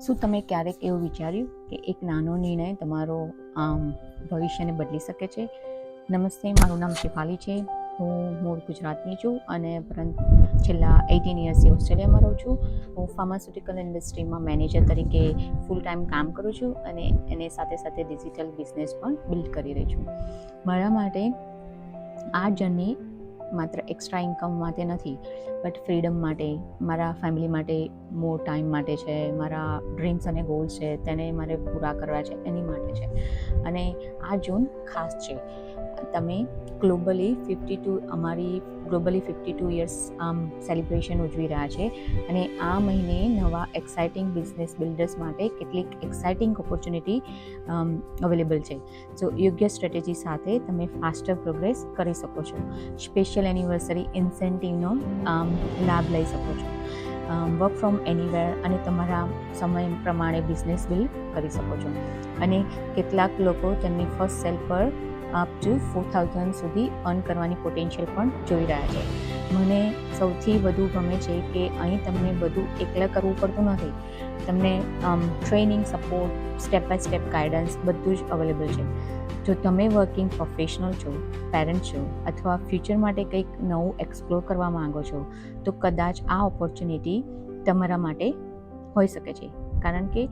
શું તમે ક્યારેક એવું વિચાર્યું કે એક નાનો નિર્ણય તમારો ભવિષ્યને બદલી શકે છે? નમસ્તે, મારું નામ શેફાલી છે. હું મૂળ ગુજરાતની છું અને છેલ્લા 18 યર્સથી ઓસ્ટ્રેલિયામાં રહું છું. હું ફાર્માસ્યુટિકલ ઇન્ડસ્ટ્રીમાં મેનેજર તરીકે ફૂલ ટાઈમ કામ કરું છું અને એને સાથે સાથે ડિજિટલ બિઝનેસ પણ બિલ્ડ કરી રહી છું. મારા માટે આ જર્ની માત્ર એક્સ્ટ્રા ઇન્કમ માટે નથી, બટ ફ્રીડમ માટે, મારા ફેમિલી માટે, મોર ટાઈમ માટે છે, મારા ડ્રીમ્સ અને ગોલ્સ છે તેને મારે પૂરા કરવા છે એની માટે છે. અને આ જૂન ખાસ છે. તમે અમારી ગ્લોબલી 52 યર્સ સેલિબ્રેશન ઉજવી રહ્યા છે અને આ મહિને નવા એક્સાઇટિંગ બિઝનેસ બિલ્ડર્સ માટે કેટલીક એક્સાઇટિંગ ઓપોર્ચ્યુનિટી અવેલેબલ છે. સો યોગ્ય સ્ટ્રેટેજી સાથે તમે ફાસ્ટર પ્રોગ્રેસ કરી શકો છો. સ્પેશિયલ એનિવર્સરી ઇન્સેન્ટિવનો લાભ લઈ શકો છો. વર્ક ફ્રોમ એનીવેર અને તમારા સમય પ્રમાણે બિઝનેસ બિલ્ડ કરી શકો છો. અને કેટલાક લોકો તેમની ફર્સ્ટ સેલ પર અપ ટુ 4,000 સુધી અર્ન કરવાની પોટેન્શિયલ પણ જોઈ રહ્યા છે. મને સૌથી વધુ ગમે છે કે અહીં તમને બધું એકલા કરવું પડતું નથી. તમને training, support, step by step guidance બધું જ અવેલેબલ છે. જો તમે વર્કિંગ પ્રોફેશનલ છો, પેરેન્ટ છો અથવા ફ્યુચર માટે કંઈક નવું એક્સપ્લોર કરવા માંગો છો તો કદાચ આ ઓપોર્ચ્યુનિટી તમારા માટે હોઈ શકે છે. કારણ કે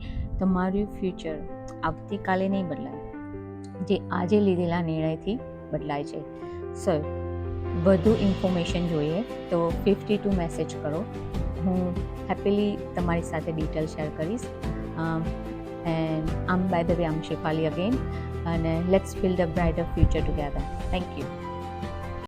તમારું ફ્યુચર આવતીકાલે નહીં બદલાય, જે આજે લીધેલા નિર્ણયથી બદલાય છે. સર, વધુ ઇન્ફોર્મેશન જોઈએ તો 52 મેસેજ કરો. હું હેપીલી તમારી સાથે ડિટેલ શેર કરીશ. એન્ડ બાય ધ વે, આમ Shefali again, and let's build a brighter future together. Thank you.